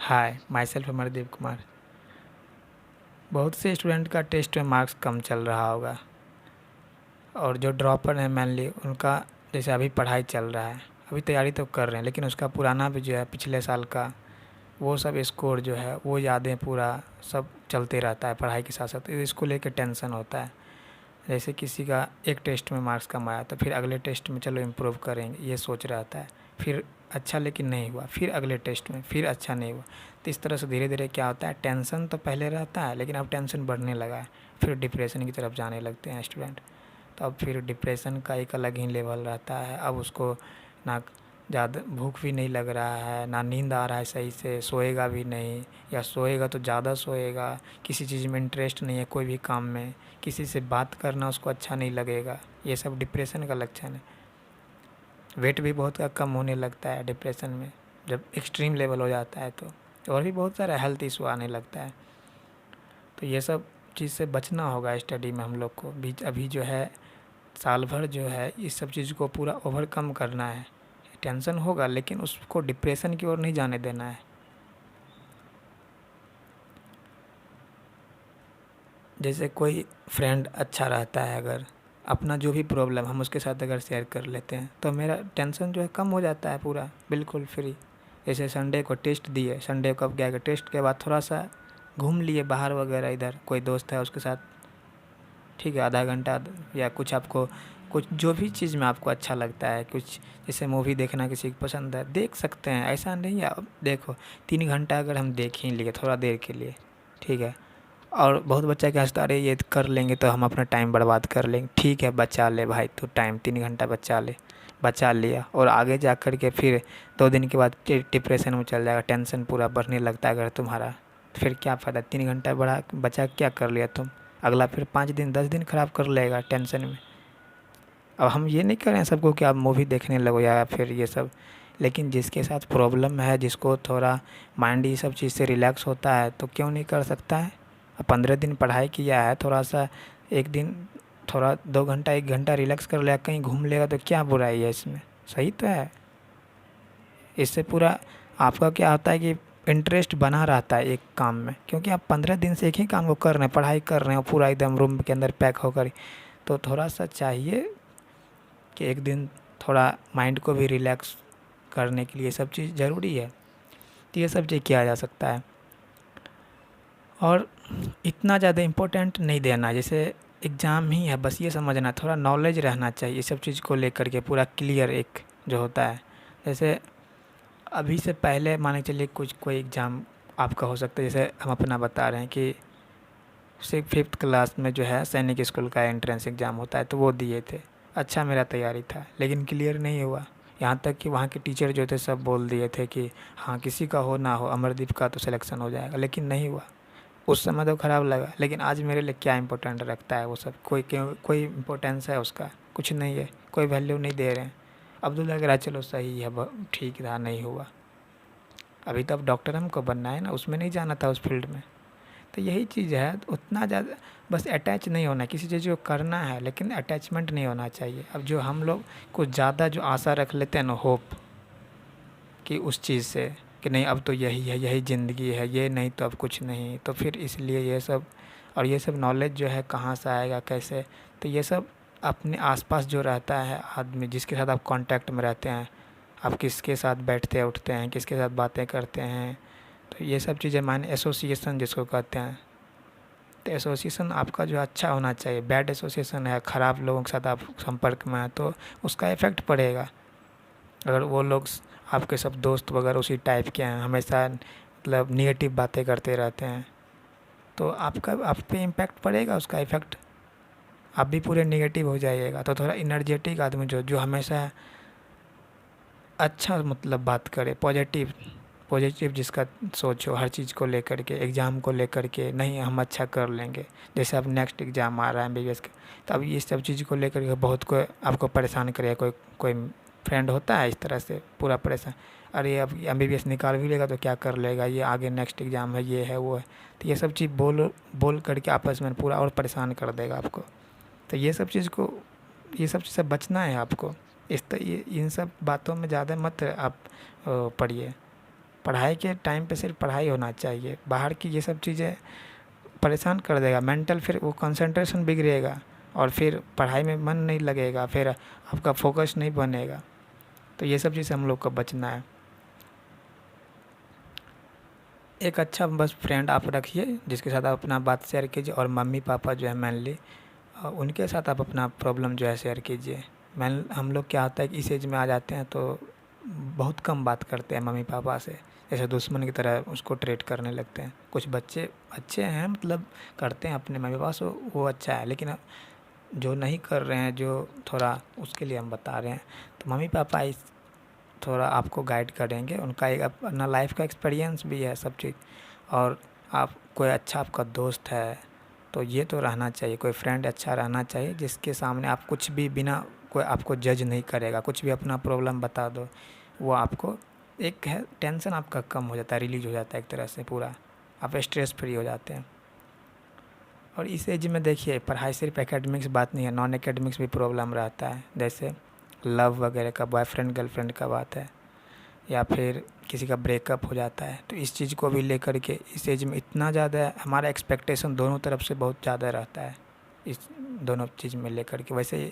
Hi, my self Amardeep Kumar. बहुत से student का टेस्ट में मार्क्स कम चल रहा होगा और जो ड्रॉपर हैं मेनली उनका जैसे अभी पढ़ाई चल रहा है, अभी तैयारी तो कर रहे हैं, लेकिन उसका पुराना भी जो है पिछले साल का वो सब स्कोर जो है वो यादें पूरा सब चलते रहता है पढ़ाई के साथ साथ। इसको लेकर टेंशन होता है। जैसे किसी का एक टेस्ट में मार्क्स कम आया तो फिर अगले टेस्ट में चलो इम्प्रूव करेंगे, ये सोच रहता है। फिर अच्छा लेकिन नहीं हुआ, फिर अगले टेस्ट में फिर अच्छा नहीं हुआ। तो इस तरह से धीरे धीरे क्या होता है, टेंशन तो पहले रहता है लेकिन अब टेंशन बढ़ने लगा है। फिर डिप्रेशन की तरफ जाने लगते हैं स्टूडेंट। तो अब फिर डिप्रेशन का एक अलग ही लेवल रहता है। अब उसको ना ज़्यादा भूख भी नहीं लग रहा है, ना नींद आ रहा है सही से, सोएगा भी नहीं, या सोएगा तो ज़्यादा सोएगा। किसी चीज़ में इंटरेस्ट नहीं है, कोई भी काम में किसी से बात करना उसको अच्छा नहीं लगेगा। ये सब डिप्रेशन का लक्षण है। वेट भी बहुत का कम होने लगता है डिप्रेशन में, जब एक्सट्रीम लेवल हो जाता है तो और भी बहुत सारा हेल्थ इशू आने लगता है। तो ये सब चीज़ से बचना होगा स्टडी में हम लोग को भी। अभी जो है साल भर जो है इस सब चीज़ को पूरा ओवरकम करना है। टेंशन होगा लेकिन उसको डिप्रेशन की ओर नहीं जाने देना है। जैसे कोई फ्रेंड अच्छा रहता है, अगर अपना जो भी प्रॉब्लम हम उसके साथ अगर शेयर कर लेते हैं तो मेरा टेंशन जो है कम हो जाता है, पूरा बिल्कुल फ्री। जैसे संडे को टेस्ट दिए, संडे को अब क्या, टेस्ट के बाद थोड़ा सा घूम लिए बाहर वगैरह, इधर कोई दोस्त है उसके साथ, ठीक है, आधा घंटा या कुछ आपको कुछ जो भी चीज़ में आपको अच्छा लगता है, कुछ जैसे मूवी देखना किसी को पसंद है देख सकते हैं, ऐसा नहीं है। अब देखो 3 घंटा अगर हम देख ही लिए थोड़ा देर के लिए, ठीक है, और बहुत बच्चा क्या सोचता है, अरे ये कर लेंगे तो हम अपना टाइम बर्बाद कर लेंगे। ठीक है, बचा ले भाई, तो टाइम 3 घंटा बचा ले, बचा लिया और आगे जा कर के फिर 2 दिन के बाद डिप्रेशन में चल जाएगा, टेंशन पूरा बढ़ने लगता है अगर तुम्हारा। फिर क्या फ़ायदा, 3 घंटा बड़ा बचा क्या कर लिया तुम, अगला फिर 5 दिन 10 दिन ख़राब कर लेगा टेंशन में। अब हम ये नहीं कर रहे हैं सबको कि आप मूवी देखने लगो या फिर ये सब, लेकिन जिसके साथ प्रॉब्लम है, जिसको थोड़ा माइंड ये सब चीज़ से रिलैक्स होता है तो क्यों नहीं कर सकता है। अब 15 दिन पढ़ाई किया है, थोड़ा सा एक दिन थोड़ा 2 घंटा 1 घंटा रिलैक्स कर लिया, कहीं घूम लेगा तो क्या बुराई है इसमें, सही तो है। इससे पूरा आपका क्या होता है कि इंटरेस्ट बना रहता है एक काम में, क्योंकि आप 15 दिन से एक ही काम को कर रहे हैं, पढ़ाई कर रहे हैं पूरा एकदम रूम के अंदर पैक होकर। तो थोड़ा सा चाहिए कि एक दिन थोड़ा माइंड को भी रिलैक्स करने के लिए सब चीज़ ज़रूरी है। तो ये सब चीज़ किया जा सकता है और इतना ज़्यादा इम्पोर्टेंट नहीं देना, जैसे एग्ज़ाम ही है बस ये समझना, थोड़ा नॉलेज रहना चाहिए ये सब चीज़ को लेकर के, पूरा क्लियर एक जो होता है। जैसे अभी से पहले मान के चलिए कुछ कोई एग्ज़ाम आपका हो सकता है, जैसे हम अपना बता रहे हैं कि सिर्फ 5th क्लास में जो है सैनिक स्कूल का एंट्रेंस एग्ज़ाम होता है तो वो दिए थे। अच्छा मेरा तैयारी था लेकिन क्लियर नहीं हुआ। यहाँ तक कि वहाँ के टीचर जो थे सब बोल दिए थे कि हाँ किसी का हो ना हो अमरदीप का तो सिलेक्शन हो जाएगा, लेकिन नहीं हुआ। उस समय तो ख़राब लगा, लेकिन आज मेरे लिए क्या इंपॉर्टेंट रखता है वो सब, कोई इम्पोर्टेंस है उसका, कुछ नहीं है, कोई वैल्यू नहीं दे रहे हैं। अब तो लग रहा है चलो सही है, ठीक रहा, नहीं हुआ। अभी तो अब डॉक्टर हमको बनना है ना, उसमें नहीं जाना था उस फील्ड में। तो यही चीज़ है, उतना ज़्यादा बस अटैच नहीं होना किसी चीज़ को करना है, लेकिन अटैचमेंट नहीं होना चाहिए। अब जो हम लोग कुछ ज़्यादा जो आशा रख लेते हैं ना, होप कि उस चीज़ से कि नहीं अब तो यही है, यही ज़िंदगी है, ये नहीं तो अब कुछ नहीं, तो फिर इसलिए ये सब, और ये सब नॉलेज जो है कहाँ से आएगा कैसे। तो ये सब अपने आसपास जो रहता है आदमी, जिसके साथ आप कांटेक्ट में रहते हैं, आप किसके साथ बैठते उठते हैं, किसके साथ बातें करते हैं, तो ये सब चीज़ें माने एसोसिएशन जिसको कहते हैं। तो एसोसिएशन आपका जो अच्छा होना चाहिए। बैड एसोसिएशन है, ख़राब लोगों के साथ आप संपर्क में हैं तो उसका इफ़ेक्ट पड़ेगा। अगर वो लोग आपके सब दोस्त वगैरह उसी टाइप के हैं, हमेशा मतलब निगेटिव बातें करते रहते हैं, तो आपका आप पे इम्पैक्ट पड़ेगा, उसका इफ़ेक्ट आप भी पूरे निगेटिव हो जाइएगा। तो थोड़ा इनर्जेटिक आदमी जो जो हमेशा अच्छा मतलब बात करे, पॉजिटिव पॉजिटिव जिसका सोच हो हर चीज़ को लेकर के, एग्ज़ाम को लेकर के, नहीं हम अच्छा कर लेंगे। जैसे अब नेक्स्ट एग्ज़ाम आ रहा है एमबीबीएस का, तो अब ये सब चीज़ को लेकर के बहुत कोई आपको परेशान करेगा। कोई कोई फ्रेंड होता है इस तरह से पूरा परेशान, अरे अब एमबीबीएस निकाल भी लेगा तो क्या कर लेगा, ये आगे नेक्स्ट एग्ज़ाम है, ये है वो है। तो ये सब चीज़ बोल बोल करके आपस में पूरा और परेशान कर देगा आपको। तो ये सब चीज़ को, ये सब चीज़ से बचना है आपको। ये इन सब बातों में ज़्यादा मत आप पढ़िए। पढ़ाई के टाइम पे सिर्फ पढ़ाई होना चाहिए, बाहर की ये सब चीज़ें परेशान कर देगा मेंटल, फिर वो कंसंट्रेशन बिगड़ेगा और फिर पढ़ाई में मन नहीं लगेगा, फिर आपका फोकस नहीं बनेगा। तो ये सब चीज़ हम लोग को बचना है। एक अच्छा बस फ्रेंड आप रखिए जिसके साथ आप अपना बात शेयर कीजिए, और मम्मी पापा जो है मेनली उनके साथ आप अपना प्रॉब्लम जो है शेयर कीजिए। हम लोग क्या होता है कि इस एज में आ जाते हैं तो बहुत कम बात करते हैं मम्मी पापा से, जैसे दुश्मन की तरह उसको ट्रीट करने लगते हैं। कुछ बच्चे अच्छे हैं, मतलब करते हैं अपने मम्मी पापा से, वो अच्छा है, लेकिन जो नहीं कर रहे हैं, जो थोड़ा, उसके लिए हम बता रहे हैं। तो मम्मी पापा इस थोड़ा आपको गाइड करेंगे, उनका एक अपना लाइफ का एक्सपीरियंस भी है सब चीज़। और आप कोई अच्छा आपका दोस्त है तो ये तो रहना चाहिए, कोई फ्रेंड अच्छा रहना चाहिए जिसके सामने आप कुछ भी बिना कोई आपको जज नहीं करेगा, कुछ भी अपना प्रॉब्लम बता दो, वो आपको एक है टेंशन आपका कम हो जाता है, रिलीज हो जाता है एक तरह से पूरा, आप स्ट्रेस फ्री हो जाते हैं। और इस एज में देखिए पढ़ाई सिर्फ एकेडमिक्स बात नहीं है, नॉन एकेडमिक्स भी प्रॉब्लम रहता है, जैसे लव वगैरह का, बॉयफ्रेंड गर्लफ्रेंड का बात है, या फिर किसी का ब्रेकअप हो जाता है। तो इस चीज़ को भी लेकर के इस एज में इतना ज़्यादा हमारा एक्सपेक्टेशन दोनों तरफ से बहुत ज़्यादा रहता है इस दोनों चीज़ में लेकर के। वैसे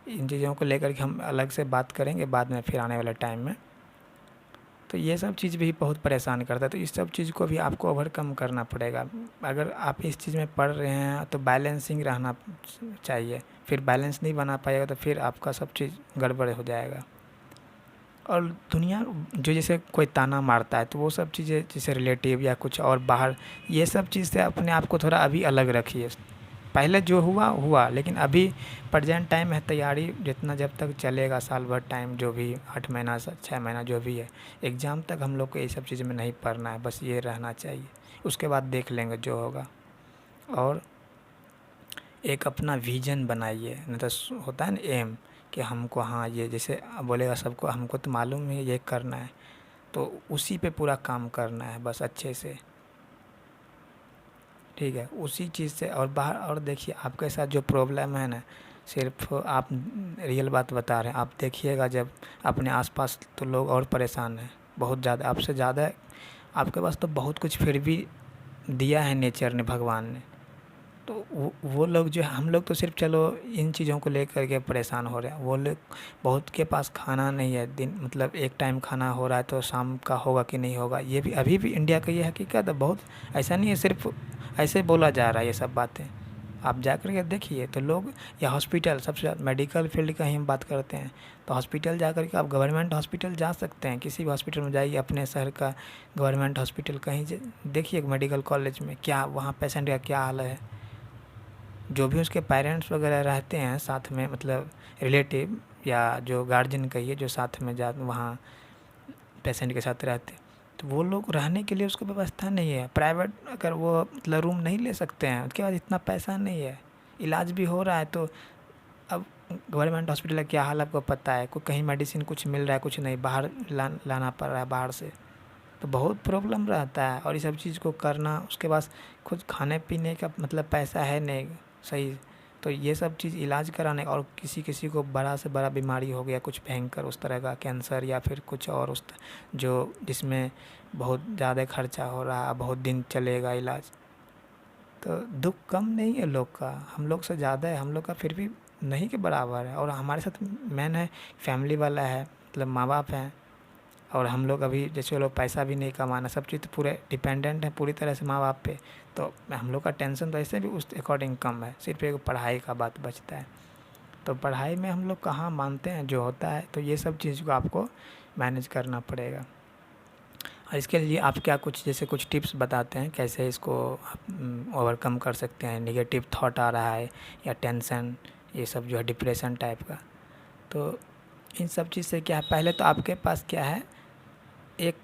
इन चीज़ों को लेकर के हम अलग से बात करेंगे बाद में, फिर आने वाले टाइम में। तो ये सब चीज़ भी बहुत परेशान करता है, तो इस सब चीज़ को भी आपको ओवरकम करना पड़ेगा। अगर आप इस चीज़ में पढ़ रहे हैं तो बैलेंसिंग रहना चाहिए, फिर बैलेंस नहीं बना पाएगा तो फिर आपका सब चीज़ गड़बड़ हो जाएगा। और दुनिया जो जैसे कोई ताना मारता है तो वो सब चीज़ें जैसे रिलेटिव या कुछ और बाहर, ये सब चीज़ से अपने आप को थोड़ा अभी अलग रखिए। पहले जो हुआ हुआ, लेकिन अभी प्रेजेंट टाइम है, तैयारी जितना जब तक चलेगा, साल भर टाइम जो भी 8 महीना 6 महीना जो भी है, एग्ज़ाम तक हम लोग को ये सब चीज़ में नहीं पढ़ना है, बस ये रहना चाहिए। उसके बाद देख लेंगे जो होगा। और एक अपना विज़न बनाइए, नहीं तो होता है ना एम, कि हमको हाँ ये जैसे बोलेगा सबको, हमको तो मालूम है ये करना है, तो उसी पे पूरा काम करना है बस अच्छे से, ठीक है, उसी चीज़ से। और बाहर, और देखिए आपके साथ जो प्रॉब्लम है ना, सिर्फ आप रियल बात बता रहे हैं, आप देखिएगा जब अपने आसपास तो लोग और परेशान हैं बहुत ज़्यादा, आपसे ज़्यादा। आपके पास तो बहुत कुछ फिर भी दिया है नेचर ने, भगवान ने, तो वो लोग जो है, हम लोग तो सिर्फ चलो इन चीज़ों को लेकर के परेशान हो रहे हैं, वो लोग बहुत के पास खाना नहीं है, दिन मतलब एक टाइम खाना हो रहा है तो शाम का होगा कि नहीं होगा, ये भी अभी भी इंडिया का ये हकीकत है। बहुत ऐसा नहीं है सिर्फ ऐसे बोला जा रहा है ये सब बातें, आप जा कर के देखिए तो लोग, या हॉस्पिटल, सबसे ज़्यादा मेडिकल फील्ड का ही हम बात करते हैं, तो हॉस्पिटल जा कर के आप गवर्नमेंट हॉस्पिटल जा सकते हैं, किसी भी हॉस्पिटल में जाइए, अपने शहर का गवर्नमेंट हॉस्पिटल कहीं देखिए, मेडिकल कॉलेज में क्या वहाँ पेशेंट का क्या हाल है, जो भी उसके पेरेंट्स वगैरह रहते हैं साथ में, मतलब रिलेटिव या जो गार्जियन कहिए, जो साथ में जा वहाँ पेशेंट के साथ रहते हैं, तो वो लोग रहने के लिए उसको व्यवस्था नहीं है। प्राइवेट अगर वो मतलब रूम नहीं ले सकते हैं, उसके बाद इतना पैसा नहीं है, इलाज भी हो रहा है, तो अब गवर्नमेंट हॉस्पिटल का क्या हाल आपको पता है, कोई कहीं मेडिसिन कुछ मिल रहा है, कुछ नहीं, बाहर लाना पड़ रहा है बाहर से, तो बहुत प्रॉब्लम रहता है। और ये सब चीज़ को करना, उसके पास खुद खाने पीने का मतलब पैसा है नहीं सही, तो ये सब चीज़ इलाज कराने, और किसी किसी को बड़ा से बड़ा बीमारी हो गया, कुछ भयंकर उस तरह का कैंसर या फिर कुछ और जो जिसमें बहुत ज़्यादा खर्चा हो रहा है, बहुत दिन चलेगा इलाज, तो दुख कम नहीं है लोग का, हम लोग से ज़्यादा है, हम लोग का फिर भी नहीं के बराबर है। और हमारे साथ मेन है फैमिली वाला है, मतलब माँ बाप हैं, और हम लोग अभी जैसे लोग पैसा भी नहीं कमाना, सब चीज़ तो पूरे डिपेंडेंट है पूरी तरह से माँ बाप पे, तो हम लोग का टेंशन तो ऐसे भी उस अकॉर्डिंग कम है, सिर्फ एक पढ़ाई का बात बचता है। तो पढ़ाई में हम लोग कहाँ मानते हैं, जो होता है, तो ये सब चीज़ को आपको मैनेज करना पड़ेगा। और इसके लिए आप क्या कुछ जैसे कुछ टिप्स बताते हैं कैसे इसको आप ओवरकम कर सकते हैं, नेगेटिव थॉट आ रहा है या टेंशन, ये सब जो है डिप्रेशन टाइप का, तो इन सब चीज़ से क्या है, पहले तो आपके पास क्या है, एक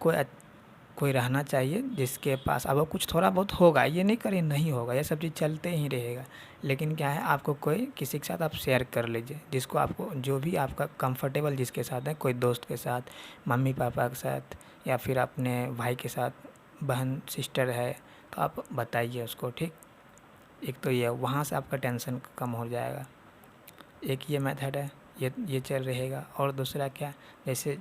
कोई रहना चाहिए जिसके पास, अब वो कुछ थोड़ा बहुत होगा, ये नहीं करें नहीं होगा, ये सब चीज़ चलते ही रहेगा, लेकिन क्या है, आपको कोई किसी के साथ आप शेयर कर लीजिए, जिसको आपको जो भी आपका कंफर्टेबल जिसके साथ है, कोई दोस्त के साथ, मम्मी पापा के साथ, या फिर अपने भाई के साथ, बहन सिस्टर है, तो आप बताइए उसको, ठीक। एक तो ये वहाँ से आपका टेंशन कम हो जाएगा, एक ये मेथड है, ये चल रहेगा। और दूसरा क्या, जैसे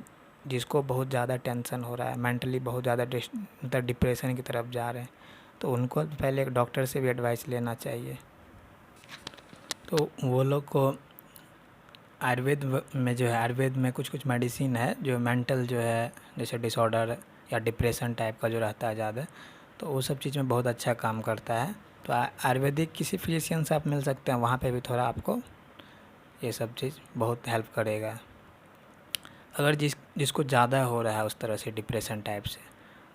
जिसको बहुत ज़्यादा टेंशन हो रहा है, मेंटली बहुत ज़्यादा मतलब डिप्रेशन की तरफ जा रहे हैं, तो उनको पहले एक डॉक्टर से भी एडवाइस लेना चाहिए। तो वो लोग को आयुर्वेद में जो है, आयुर्वेद में कुछ कुछ मेडिसिन है जो मेंटल जो है, जैसे डिसऑर्डर या डिप्रेशन टाइप का जो रहता है ज़्यादा, तो वो सब चीज़ में बहुत अच्छा काम करता है। तो आयुर्वेदिक किसी फिजिशियन से आप मिल सकते हैं, वहाँ पे भी थोड़ा आपको ये सब चीज़ बहुत हेल्प करेगा। अगर जिसको ज़्यादा हो रहा है उस तरह से डिप्रेशन टाइप से,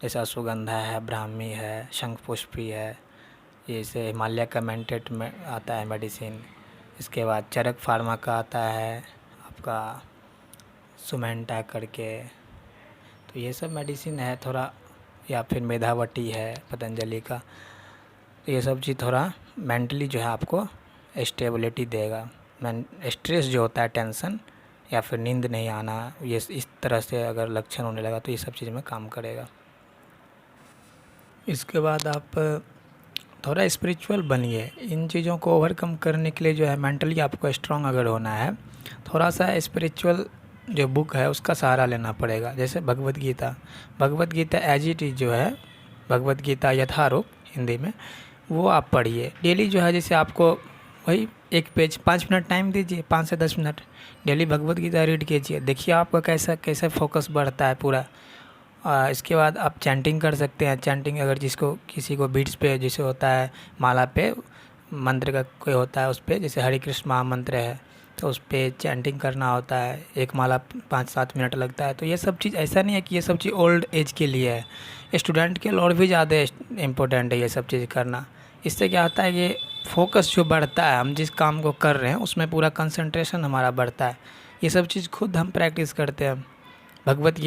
जैसे अश्वगंधा है, ब्राह्मी है, शंखपुष्पी है, जैसे हिमालय का मेंटेट में आता है मेडिसिन। इसके बाद चरक फार्मा का आता है आपका सुमेंटा करके, तो ये सब मेडिसिन है थोड़ा, या फिर मेधावटी है पतंजलि का। तो ये सब चीज़ थोड़ा मेंटली जो है आपको स्टेबिलिटी देगा। स्ट्रेस जो होता है, टेंशन या फिर नींद नहीं आना, ये इस तरह से अगर लक्षण होने लगा तो ये सब चीज़ में काम करेगा। इसके बाद आप थोड़ा स्पिरिचुअल बनिए। इन चीज़ों को ओवरकम करने के लिए जो है, मेंटली आपको स्ट्रांग अगर होना है, थोड़ा सा स्पिरिचुअल जो बुक है उसका सहारा लेना पड़ेगा। जैसे Bhagavad Gita as it is जो है, भगवत गीता यथारूप हिंदी में, वो आप पढ़िए डेली जो है। जैसे आपको वही एक पेज 5 मिनट टाइम दीजिए, 5 से 10 minute daily Bhagavad Gita read कीजिए, देखिए आपका कैसा फोकस बढ़ता है पूरा। इसके बाद आप चैंटिंग कर सकते हैं। चैंटिंग अगर किसी को बीट्स पे जैसे होता है, माला पे मंत्र का कोई होता है, उस पर जैसे हरे कृष्ण महामंत्र है, तो उस पर चैंटिंग करना होता है, एक माला 5-7 मिनट लगता है। तो ये सब चीज़ ऐसा नहीं है कि ये सब चीज़ ओल्ड एज के लिए है, स्टूडेंट के लिए और भी ज़्यादा इम्पोर्टेंट है ये सब चीज़ करना। इससे क्या होता है कि फोकस जो बढ़ता है, हम जिस काम को कर रहे हैं उसमें पूरा कंसंट्रेशन हमारा बढ़ता है। ये सब चीज़ खुद हम प्रैक्टिस करते हैं। भगवत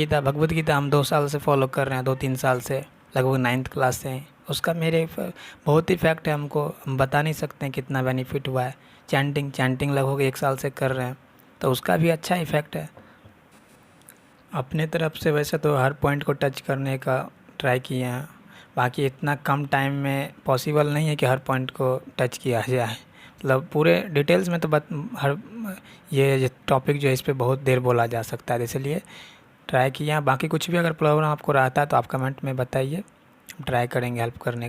गीता हम 2 साल से फॉलो कर रहे हैं, 2-3 साल से, लगभग 9th क्लास से। उसका मेरे बहुत इफेक्ट है, हमको हम बता नहीं सकते हैं कितना बेनिफिट हुआ है। चैंटिंग लगभग 1 साल से कर रहे हैं, तो उसका भी अच्छा इफेक्ट है। अपने तरफ से वैसे तो हर पॉइंट को टच करने का ट्राई किए हैं, बाकी इतना कम टाइम में पॉसिबल नहीं है कि हर पॉइंट को टच किया जाए। मतलब पूरे डिटेल्स में तो हर ये टॉपिक जो है इस पर बहुत देर बोला जा सकता है, इसलिए ट्राई किया। बाकी कुछ भी अगर प्रॉब्लम आपको रहता है तो आप कमेंट में बताइए, हम ट्राई करेंगे हेल्प करने।